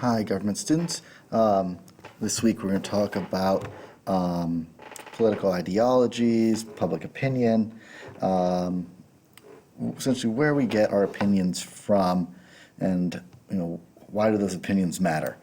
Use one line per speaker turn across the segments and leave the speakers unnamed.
Hi, government students. This week we're going to talk about political ideologies, public opinion, um, essentially where we get our opinions from, and why do those opinions matter.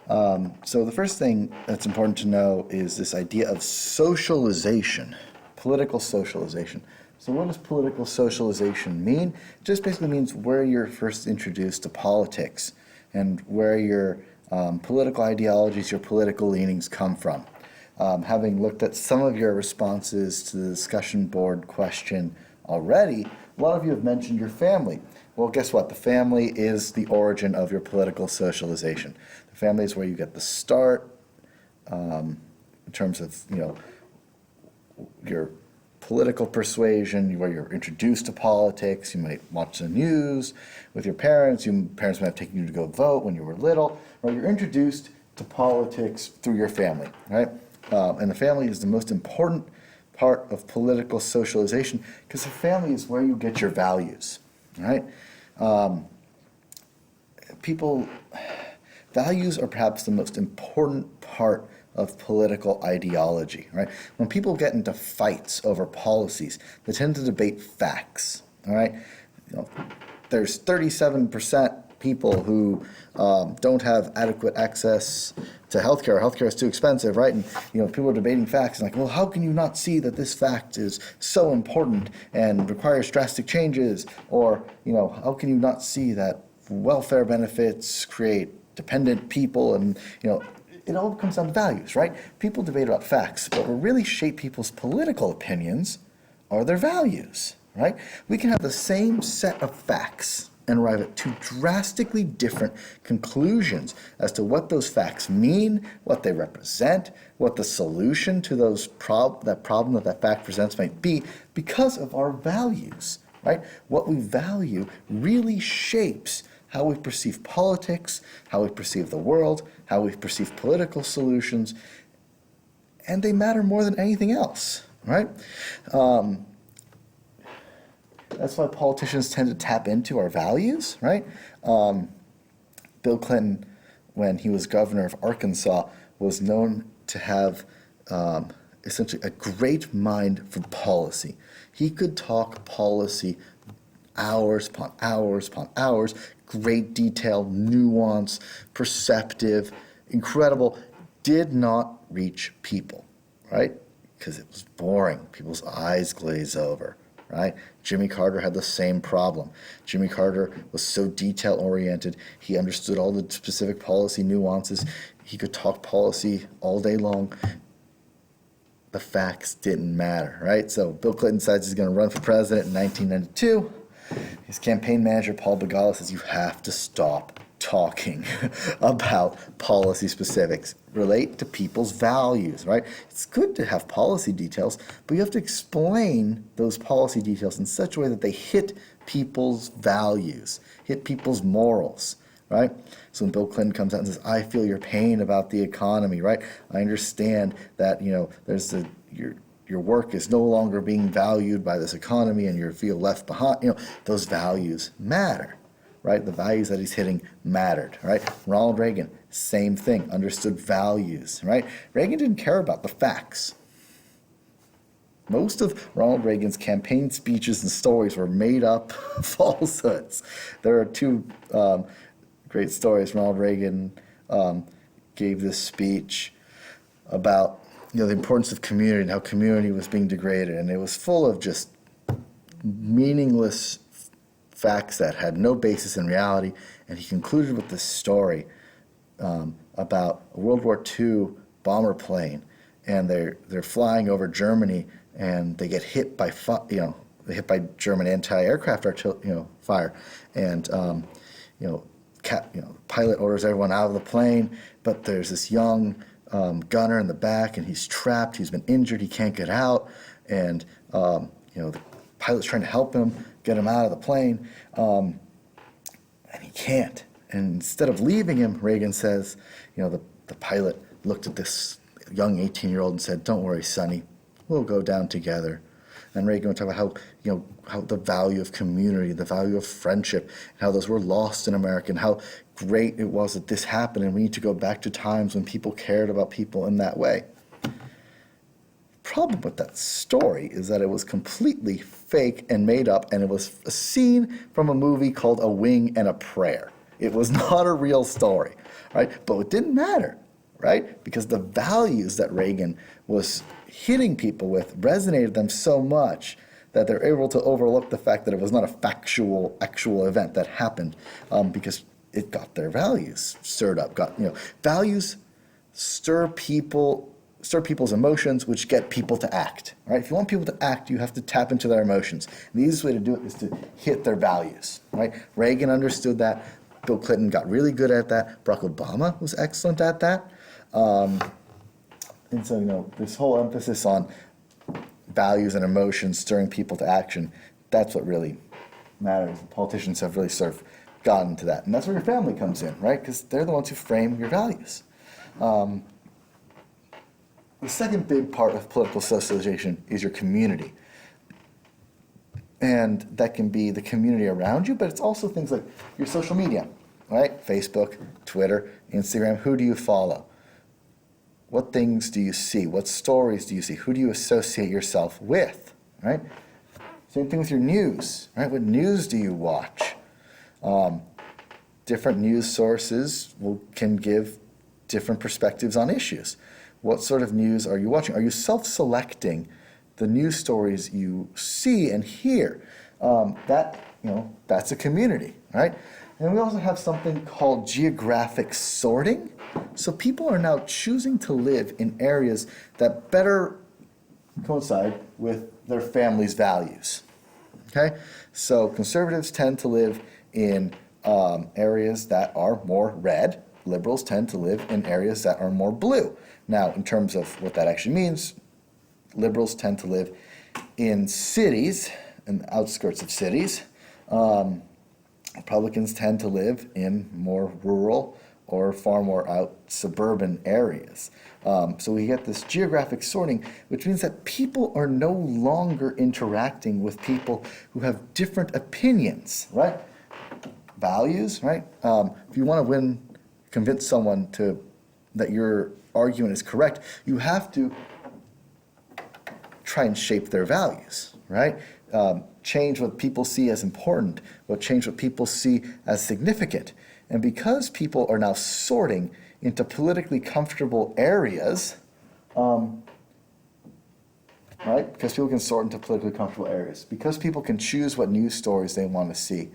So the first thing that's important to know is this idea of socialization, political socialization. So what does political socialization mean? It just basically means where you're first introduced to politics and where your political ideologies, your political leanings come from. Having looked at some of your responses to the discussion board question already, a lot of you have mentioned your family. Well, guess what? The family is the origin of your political socialization. The family is where you get the start in terms of, your political persuasion, where you're introduced to politics. You might watch the news with your parents. Your parents might have taken you to go vote when you were little. Or you're introduced to politics through your family, right? And the family is the most important part of political socialization because the family is where you get your values, right? Values are perhaps the most important part of political ideology, right? When people get into fights over policies, they tend to debate facts, all right? There's 37% people who don't have adequate access to healthcare. Healthcare is too expensive, right? And people are debating facts and well, how can you not see that this fact is so important and requires drastic changes? Or how can you not see that welfare benefits create dependent people? And it all comes down to values, right? People debate about facts, but what really shape people's political opinions are their values, right? We can have the same set of facts and arrive at two drastically different conclusions as to what those facts mean, what they represent, what the solution to that problem that fact presents might be, because of our values, right? What we value really shapes how we perceive politics, how we perceive the world, how we perceive political solutions, and they matter more than anything else, right? That's why politicians tend to tap into our values, right? Bill Clinton, when he was governor of Arkansas, was known to have essentially a great mind for policy. He could talk policy hours upon hours upon hours, great detail, nuance, perceptive, incredible, did not reach people, right? Because it was boring. People's eyes glaze over, right? Jimmy Carter had the same problem. Jimmy Carter was so detail-oriented. He understood all the specific policy nuances. He could talk policy all day long. The facts didn't matter, right? So Bill Clinton decides he's going to run for president in 1992. His campaign manager, Paul Begala, says, you have to stop talking about policy specifics. Relate to people's values, right? It's good to have policy details, but you have to explain those policy details in such a way that they hit people's values, hit people's morals, right? So when Bill Clinton comes out and says, I feel your pain about the economy, right? I understand that, your work is no longer being valued by this economy and you feel left behind. Those values matter, right? The values that he's hitting mattered, right? Ronald Reagan, same thing, understood values, right? Reagan didn't care about the facts. Most of Ronald Reagan's campaign speeches and stories were made up falsehoods. There are two great stories. Ronald Reagan gave this speech about the importance of community and how community was being degraded, and it was full of just meaningless facts that had no basis in reality. And he concluded with this story about a World War II bomber plane, and they're flying over Germany, and they get hit by German anti-aircraft fire, and pilot orders everyone out of the plane, but there's this young gunner in the back, and he's trapped. He's been injured. He can't get out, and the pilot's trying to help him, get him out of the plane, and he can't. And instead of leaving him, Reagan says, the pilot looked at this young 18-year-old and said, "Don't worry, Sonny, we'll go down together." And Reagan would talk about how, how the value of community, the value of friendship, and how those were lost in America, and how great it was that this happened, and we need to go back to times when people cared about people in that way. Problem with that story is that it was completely fake and made up, and it was a scene from a movie called A Wing and a Prayer. It was not a real story, right? But it didn't matter, right? Because the values that Reagan was hitting people with resonated them so much that they're able to overlook the fact that it was not a actual event that happened, because it got their values stirred up. Values stir people's emotions, which get people to act, right? If you want people to act, you have to tap into their emotions. And the easiest way to do it is to hit their values, right? Reagan understood that. Bill Clinton got really good at that. Barack Obama was excellent at that. And so, this whole emphasis on values and emotions stirring people to action, that's what really matters. Politicians have really sort of gotten to that. And that's where your family comes in, right? Because they're the ones who frame your values. The second big part of political socialization is your community. And that can be the community around you, but it's also things like your social media, right? Facebook, Twitter, Instagram. Who do you follow? What things do you see? What stories do you see? Who do you associate yourself with, right? Same thing with your news, right? What news do you watch? Different news sources can give different perspectives on issues. What sort of news are you watching? Are you self-selecting the news stories you see and hear? That's a community, right? And we also have something called geographic sorting. So people are now choosing to live in areas that better coincide with their family's values, okay? So conservatives tend to live in areas that are more red. Liberals tend to live in areas that are more blue. Now, in terms of what that actually means, liberals tend to live in cities, in the outskirts of cities. Republicans tend to live in more rural or far more out suburban areas. So we get this geographic sorting, which means that people are no longer interacting with people who have different opinions, right? Values, right? If you want to convince someone that your argument is correct, you have to try and shape their values, right? Change what people see as important, change what people see as significant. And because people are now sorting into politically comfortable areas, right? Because people can sort into politically comfortable areas, because people can choose what news stories they want to see,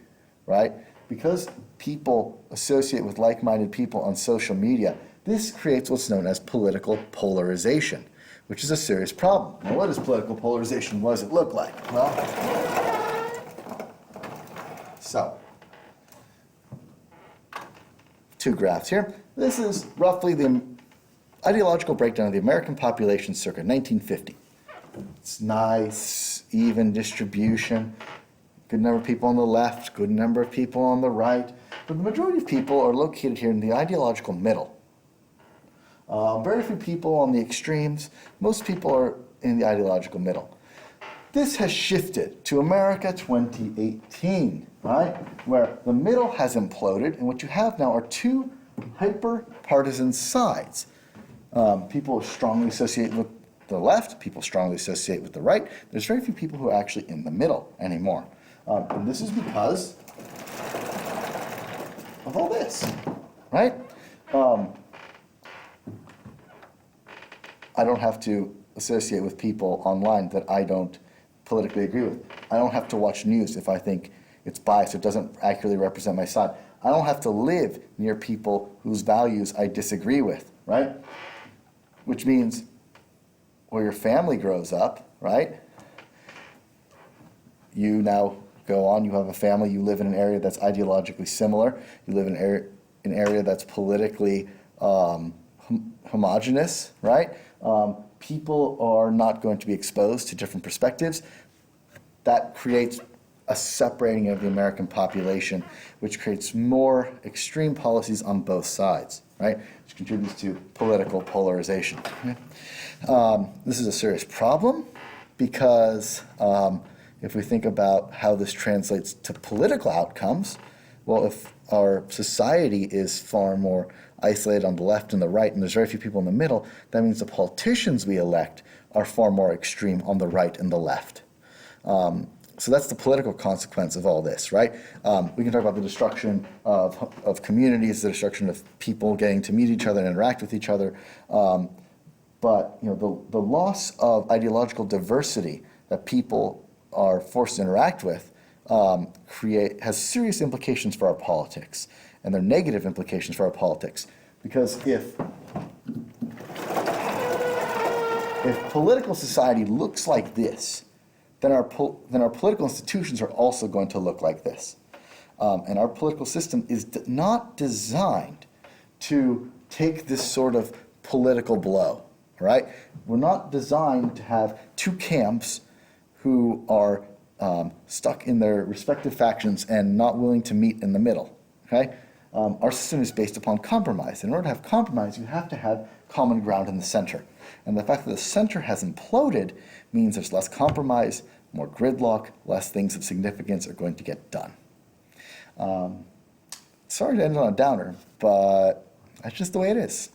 right? Because people associate with like-minded people on social media, this creates what's known as political polarization, which is a serious problem. Now, what is political polarization? What does it look like? Well, so, two graphs here. This is roughly the ideological breakdown of the American population circa 1950. It's nice, even distribution, good number of people on the left, good number of people on the right, but the majority of people are located here in the ideological middle. Very few people on the extremes. Most people are in the ideological middle. This has shifted to America 2018, right? Where the middle has imploded, and what you have now are two hyper-partisan sides. People strongly associate with the left, people strongly associate with the right. There's very few people who are actually in the middle anymore. And this is because of all this, right? I don't have to associate with people online that I don't politically agree with. I don't have to watch news if I think it's biased or doesn't accurately represent my side. I don't have to live near people whose values I disagree with, right? Which means where your family grows up, right? You now go on, you have a family, you live in an area that's ideologically similar, you live in an area that's politically homogenous, right? People are not going to be exposed to different perspectives. That creates a separating of the American population, which creates more extreme policies on both sides, right? Which contributes to political polarization. This is a serious problem because if we think about how this translates to political outcomes, well, if our society is far more isolated on the left and the right, and there's very few people in the middle, that means the politicians we elect are far more extreme on the right and the left. So that's the political consequence of all this, right? We can talk about the destruction of communities, the destruction of people getting to meet each other and interact with each other. But the loss of ideological diversity that people are forced to interact with has serious implications for our politics, and they're negative implications for our politics. Because if political society looks like this, then our political institutions are also going to look like this. And our political system is not designed to take this sort of political blow, right? We're not designed to have two camps who are stuck in their respective factions and not willing to meet in the middle, okay? Our system is based upon compromise. In order to have compromise, you have to have common ground in the center. And the fact that the center has imploded means there's less compromise, more gridlock, less things of significance are going to get done. Sorry to end on a downer, but that's just the way it is.